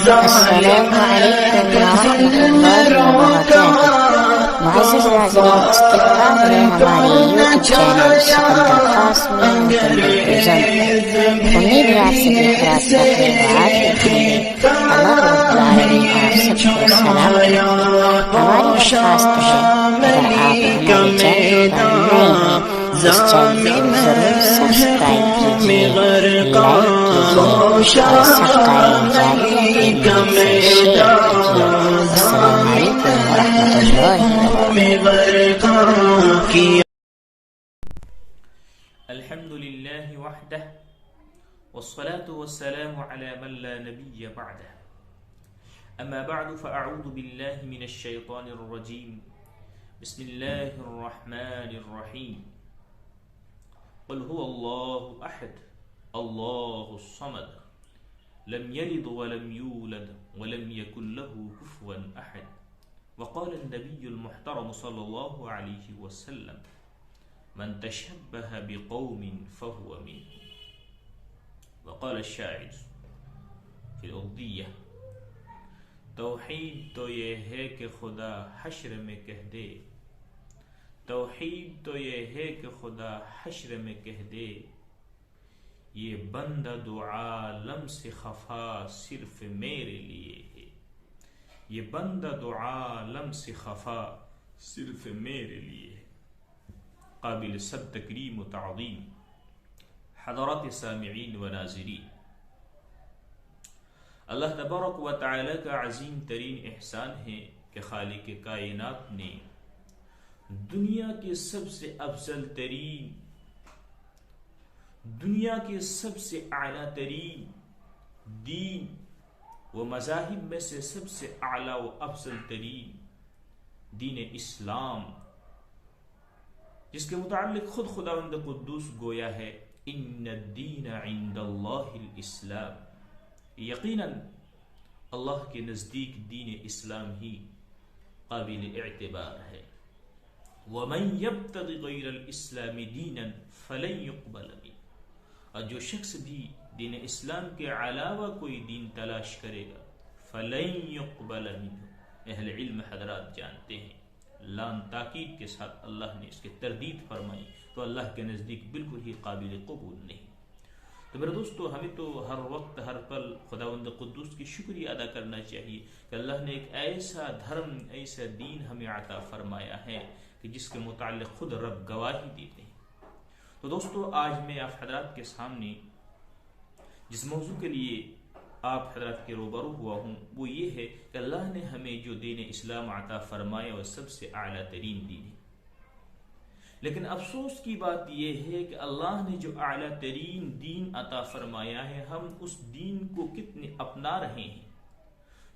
السلام علیکم ورحمۃ اللہ وبرکاتہ۔ معزز ناظرین، استقبال ہے ہمارے یوٹیوب چینل سکندر قاسمی مکمل۔ امید ہے آپ سبھی خیرات سے عافیت میں ہیں۔ اللہ رب العالمین آپ سب کو سلام کرے۔ ہماری درخواست ہے اگر آپ ہمارے چینل پر نئے ہیں اس چینل کو ضرور سبسکرائب کیجیے، لائک کیجیے اور سبسکرائب جاری رکھیں، شیئر کیجیے۔ السلام علیکم ورحمۃ اللہ وبرکاتہ۔ الحمد لله وحده والصلاة والسلام على من لا نبي بعده، أما بعد فأعوذ بالله من الشيطان الرجيم، بسم الله الرحمن الرحيم، قل هو الله أحد الله الصمد لم يلد ولم يولد ولم يكن له كفوا أحد، وقال النبي المحترم صلى الله عليه وسلم من تشبه بقوم فهو منهم، وقال الشاعر في الأغنية توحید تو یہ ہے کہ خدا حشر میں کہہ دے، توحید تو یہ ہے کہ خدا حشر میں کہہ دے، یہ بندہ دو عالم سے خفا صرف میرے لیے ہے، یہ بندہ دو عالم سے خفا صرف میرے لیے ہے۔ قابل صد تکریم و تعظیم حضرات سامعین و ناظرین، اللہ تبارک و تعالی کا عظیم ترین احسان ہے کہ خالق کائنات نے دنیا کے سب سے افضل ترین، دنیا کے سب سے اعلیٰ ترین دین و مذاہب میں سے سب سے اعلیٰ و افضل ترین دین اسلام، جس کے متعلق خود خداوند قدوس گویا ہے ان الدین عند اللہ الاسلام، یقیناً اللہ کے نزدیک دین اسلام ہی قابل اعتبار ہے۔ وَمَن يَبْتَغِ غَيْرَ الْإِسْلَامِ دِينًا فَلَن يُقْبَلَ مِنْهُ، اور جو شخص بھی دین اسلام کے علاوہ کوئی دین تلاش کرے گا فَلَن يُقْبَلَ مِنْهُ، اہل علم حضرات جانتے ہیں لام تاکید کے ساتھ اللہ نے اس کی تردید فرمائی تو اللہ کے نزدیک بالکل ہی قابل قبول نہیں۔ تو میرے دوستو، ہمیں تو ہر وقت ہر پل خداوند قدوس کی شکریہ ادا کرنا چاہیے کہ اللہ نے ایک ایسا دھرم، ایسا دین ہمیں عطا فرمایا ہے کہ جس کے متعلق خود رب گواہی دیتے ہیں۔ تو دوستو، آج میں آپ حضرات کے سامنے جس موضوع کے لیے آپ حضرات کے روبرو ہوا ہوں وہ یہ ہے کہ اللہ نے ہمیں جو دین اسلام عطا فرمایا وہ سب سے اعلیٰ ترین دین ہے، لیکن افسوس کی بات یہ ہے کہ اللہ نے جو اعلیٰ ترین دین عطا فرمایا ہے ہم اس دین کو کتنے اپنا رہے ہیں۔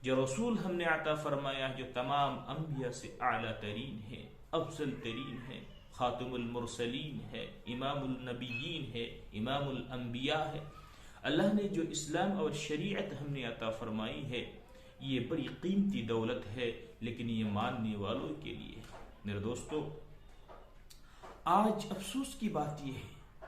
جو رسول ہم نے عطا فرمایا جو تمام انبیاء سے اعلیٰ ترین ہے، افضل ترین ہے، خاتم المرسلین ہے، امام النبیین ہے، امام الانبیاء ہے، اللہ نے جو اسلام اور شریعت ہم نے عطا فرمائی ہے یہ بڑی قیمتی دولت ہے، لیکن یہ ماننے والوں کے لیے ہے۔ میرے دوستو، آج افسوس کی بات یہ ہے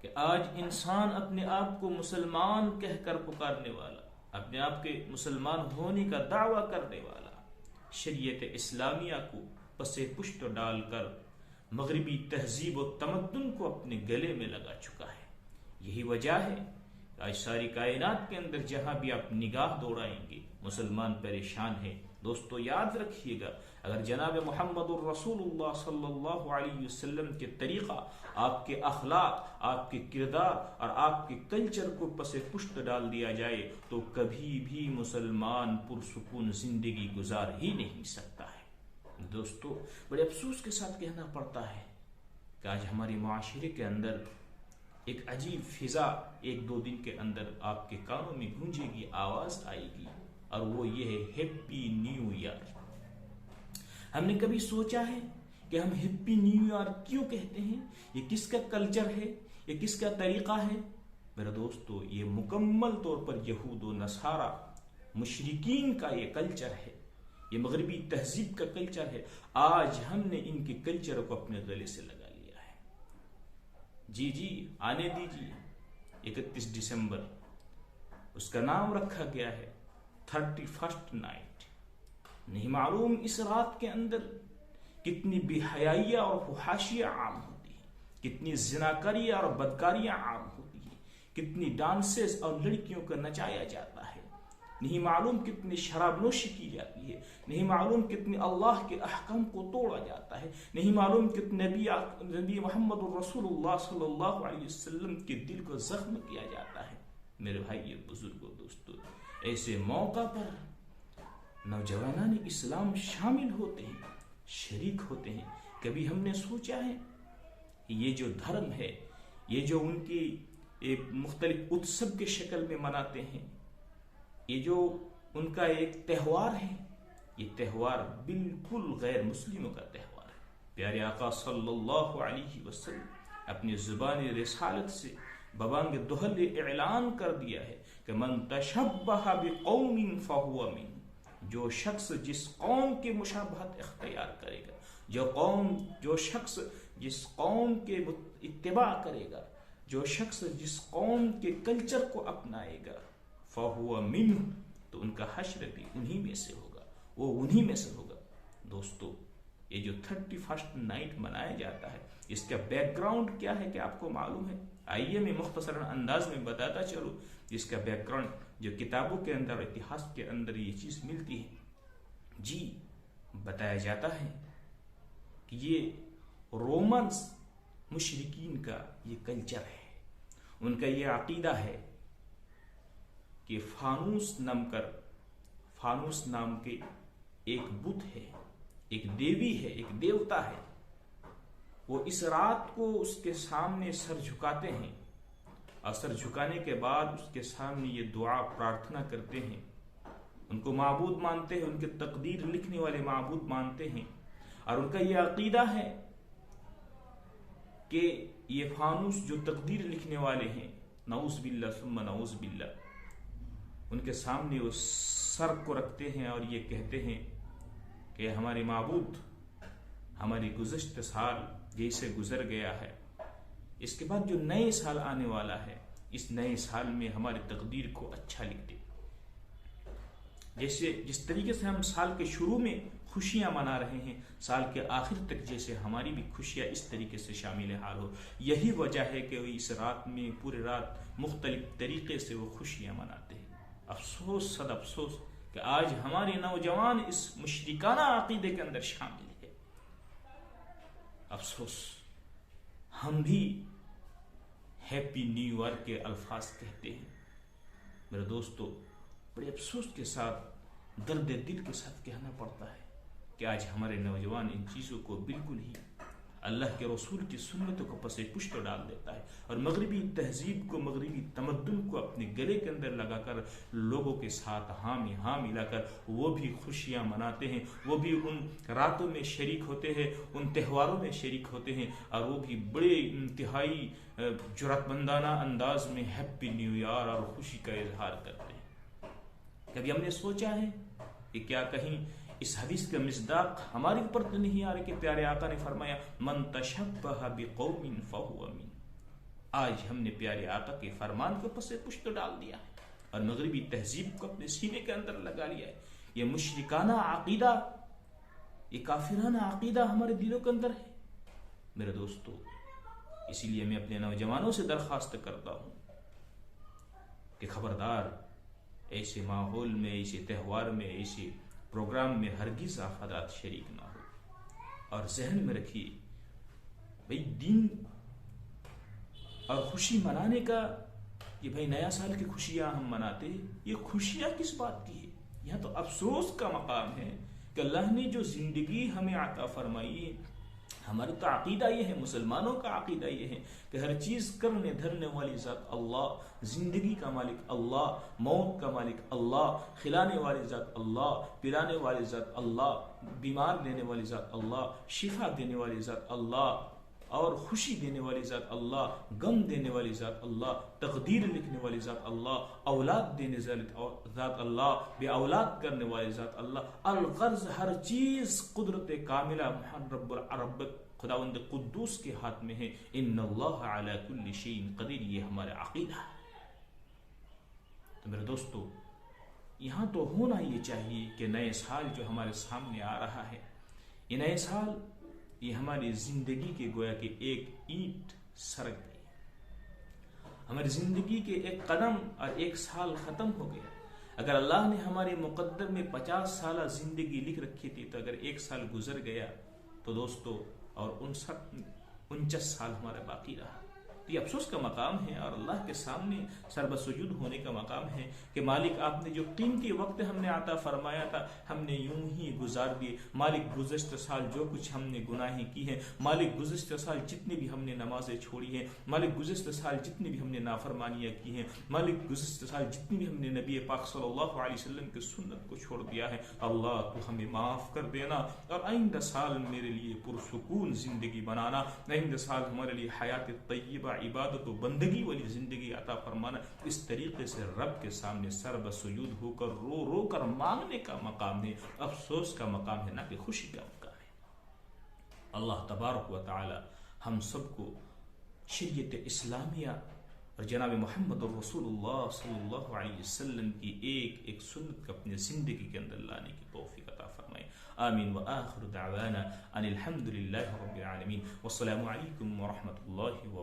کہ آج انسان اپنے آپ کو مسلمان کہہ کر پکارنے والا، اپنے آپ کے مسلمان ہونے کا دعویٰ کرنے والا، شریعت اسلامیہ کو پس پشت ڈال کر مغربی تہذیب و تمدن کو اپنے گلے میں لگا چکا ہے۔ یہی وجہ ہے کہ آج ساری کائنات کے اندر جہاں بھی آپ نگاہ دوڑائیں گے مسلمان پریشان ہے۔ دوستو یاد رکھیے گا، اگر جناب محمد الرسول اللہ صلی اللہ علیہ وسلم کے طریقہ، آپ کے اخلاق، آپ کے کردار اور آپ کے کلچر کو پس پشت ڈال دیا جائے تو کبھی بھی مسلمان پرسکون زندگی گزار ہی نہیں سکتا ہے۔ دوستو، بڑے افسوس کے ساتھ کہنا پڑتا ہے کہ آج ہمارے معاشرے کے اندر ایک عجیب فضا ایک دو دن کے اندر آپ کے کانوں میں گونجے گی، آواز آئے گی، اور وہ یہ ہے ہیپی نیو ایئر۔ ہم نے کبھی سوچا ہے کہ ہم ہیپی نیو ایئر کیوں کہتے ہیں؟ یہ کس کا کلچر ہے؟ یہ کس کا طریقہ ہے؟ میرے دوستو، یہ مکمل طور پر یہود و نصارہ مشرکین کا یہ کلچر ہے، یہ مغربی تہذیب کا کلچر ہے۔ آج ہم نے ان کے کلچر کو اپنے گلے سے لگا لیا ہے۔ جی آنے دیجیے 31 دسمبر اس کا نام رکھا گیا ہے 31st نائٹ. نہیں معلوم اس رات کے اندر کتنی بے حیائیاں اور فحاشیاں عام ہوتی ہیں, کتنی زناکاریاں اور بدکاریاں عام ہوتی ہیں, کتنی ڈانسز اور لڑکیوں کو نچایا جاتا ہے. نہیں معلوم کتنی شراب نوشی کی جاتی ہے, نہیں معلوم کتنی اللہ کے احکام کو توڑا جاتا ہے, نہیں معلوم کتنے نبی محمد رسول اللہ صلی اللہ علیہ وسلم کے دل کو زخم کیا جاتا ہے. میرے بھائی بزرگوں دوستو, ایسے موقع پر نوجوانان اسلام شامل ہوتے ہیں, شریک ہوتے ہیں. کبھی ہم نے سوچا ہے یہ جو دھرم ہے, یہ جو ان کی ایک مختلف اتسو کے شکل میں مناتے ہیں, یہ جو ان کا ایک تہوار ہے, یہ تہوار بالکل غیر مسلموں کا تہوار ہے. پیارے آقا صلی اللہ علیہ وسلم اپنی زبان رسالت سے ببانگ دہل اعلان کر دیا ہے کہ من تشبہ بقوم فہو من. جو شخص جس قوم کے مشابہت اختیار کرے گا, جو شخص جس قوم کے اتباع کرے گا, جو شخص جس قوم کے کلچر کو اپنائے گا, فہو منہ, تو ان کا حشر بھی انہی میں سے ہوگا, وہ انہی میں سے ہوگا. دوستو, یہ جو 31st نائٹ منایا جاتا ہے, اس کا بیک گراؤنڈ کیا ہے کہ آپ کو معلوم ہے؟ آئیے میں مختصر انداز میں بتاتا چلوں. اس کا بیک گراؤنڈ جو کتابوں کے اندر, اتہاس کے اندر یہ چیز ملتی ہے. جی, بتایا جاتا ہے کہ یہ رومنس مشرکین کا یہ کلچر ہے, ان کا یہ عقیدہ ہے کہ فانوس نام کے ایک بت ہے, ایک دیوی ہے, ایک دیوتا ہے. وہ اس رات کو اس کے سامنے سر جھکاتے ہیں, اور سر جھکانے کے بعد اس کے سامنے یہ دعا پرارتھنا کرتے ہیں. ان کو معبود مانتے ہیں, ان کے تقدیر لکھنے والے معبود مانتے ہیں. اور ان کا یہ عقیدہ ہے کہ یہ فانوس جو تقدیر لکھنے والے ہیں, نعوذ باللہ ثم نعوذ باللہ, ان کے سامنے وہ سر کو رکھتے ہیں اور یہ کہتے ہیں کہ ہمارے معبود, ہماری گزشتہ سال جیسے گزر گیا ہے, اس کے بعد جو نئے سال آنے والا ہے, اس نئے سال میں ہماری تقدیر کو اچھا لکھ دے. جس طریقے سے ہم سال کے شروع میں خوشیاں منا رہے ہیں, سال کے آخر تک جیسے ہماری بھی خوشیاں اس طریقے سے شامل حال ہو. یہی وجہ ہے کہ اس رات میں پورے رات مختلف طریقے سے وہ خوشیاں مناتے ہیں. افسوس, صد افسوس کہ آج ہمارے نوجوان اس مشرکانہ عقیدے کے اندر شامل ہے. افسوس, ہم بھی ہیپی نیو ایئر کے الفاظ کہتے ہیں. میرے دوستو, بڑے افسوس کے ساتھ, درد دل کے ساتھ کہنا پڑتا ہے کہ آج ہمارے نوجوان ان چیزوں کو بالکل ہی اللہ کے رسول کی سنتوں کو پس پشت ڈال دیتا ہے, اور مغربی تہذیب کو, مغربی تمدن کو اپنے گلے کے اندر لگا کر لوگوں کے ساتھ ہاں ملا کر وہ بھی خوشیاں مناتے ہیں, وہ بھی ان راتوں میں شریک ہوتے ہیں, ان تہواروں میں شریک ہوتے ہیں, اور وہ بھی بڑے انتہائی جرأت مندانہ انداز میں ہیپی نیو ایئر اور خوشی کا اظہار کرتے ہیں. کبھی ہم نے سوچا ہے کہ کیا کہیں اس حدیث کا مصداق ہمارے اوپر تو نہیں آ رہا کہ پیارے آقا نے فرمایا من تشبہ بقوم فہو من. آج ہم نے پیارے آقا کے فرمان کو پس پشت ڈال دیا ہے اور مغربی تہذیب کو اپنے سینے کے اندر لگا لیا ہے. یہ مشرکانہ عقیدہ, یہ کافرانہ عقیدہ ہمارے دلوں کے اندر ہے. میرے دوستو, اسی لیے میں اپنے نوجوانوں سے درخواست کرتا ہوں کہ خبردار, ایسے ماحول میں, ایسے تہوار میں, ایسے پروگرام میں ہرگز آپ حضرات شریک نہ ہو. اور ذہن میں رکھیے بھئی, دین اور خوشی منانے کا, یہ بھئی نیا سال کی خوشیاں ہم مناتے ہیں, یہ خوشیاں کس بات کی ہے؟ یہاں تو افسوس کا مقام ہے کہ اللہ نے جو زندگی ہمیں عطا فرمائی ہے, ہمارا تو عقیدہ یہ ہے, مسلمانوں کا عقیدہ یہ ہے کہ ہر چیز کرنے دھرنے والی ذات اللہ, زندگی کا مالک اللہ, موت کا مالک اللہ, کھلانے والی ذات اللہ, پلانے والی ذات اللہ, بیمار لینے والی ذات اللہ, شفا دینے والی ذات اللہ, اور خوشی دینے والی ذات اللہ, غم دینے والی ذات اللہ, تقدیر لکھنے والی ذات اللہ, اولاد دینے ذات اللہ, بے اولاد کرنے والی ذات اللہ. الغرض ہر چیز قدرت کاملہ رب العرب خداوند قدوس کے ہاتھ میں ہے. ان اللہ علی کل شیء قدیر, یہ ہمارا عقیدہ ہے. تو میرے دوستو, یہاں تو ہونا یہ چاہیے کہ نئے سال جو ہمارے سامنے آ رہا ہے، یہ نئے سال یہ ہماری زندگی کے گویا کہ ایک اینٹ سرک گئی، ہماری زندگی کے ایک قدم اور ایک سال ختم ہو گیا۔ اگر اللہ نے ہمارے مقدر میں 50 سالہ زندگی لکھ رکھی تھی تو اگر ایک سال گزر گیا تو دوستو اور 49 سال ہمارا باقی رہا۔ یہ افسوس کا مقام ہے اور اللہ کے سامنے سربسجود ہونے کا مقام ہے کہ مالک آپ نے جو قیمتی وقت ہم نے عطا فرمایا تھا ہم نے یوں ہی گزار دیے۔ مالک گزشتہ سال جو کچھ ہم نے گناہیں کی ہیں، مالک گزشتہ سال جتنے بھی ہم نے نمازیں چھوڑی ہیں، مالک گزشتہ سال جتنے بھی ہم نے نافرمانیاں کی ہیں، مالک گزشتہ سال جتنی بھی ہم نے نبی پاک صلی اللہ علیہ وسلم کی سنت کو چھوڑ دیا ہے، اللہ تو ہمیں معاف کر دینا اور آئندہ سال میرے لیے پرسکون زندگی بنانا، آئندہ سال ہمارے لیے حیات طیبہ عبادت و بندگی والی زندگی عطا فرمانا۔ اس طریقے سے رب کے سامنے سر بسجود ہو کر رو رو کر مانگنے کا مقام ہے، افسوس کا مقام ہے، نہ کہ خوشی کا مقام ہے۔ اللہ تبارک و تعالی ہم سب کو شریعت اسلامیہ اور جناب محمد رسول اللہ صلی اللہ علیہ وسلم کی ایک ایک سنت کو اپنی زندگی کے اندر لانے کی توفیق عطا فرمائے۔ آمین وآخر دعوانا ان الحمد للہ رب العالمین، والسلام علیکم ورحمۃ اللہ وبرکاتہ۔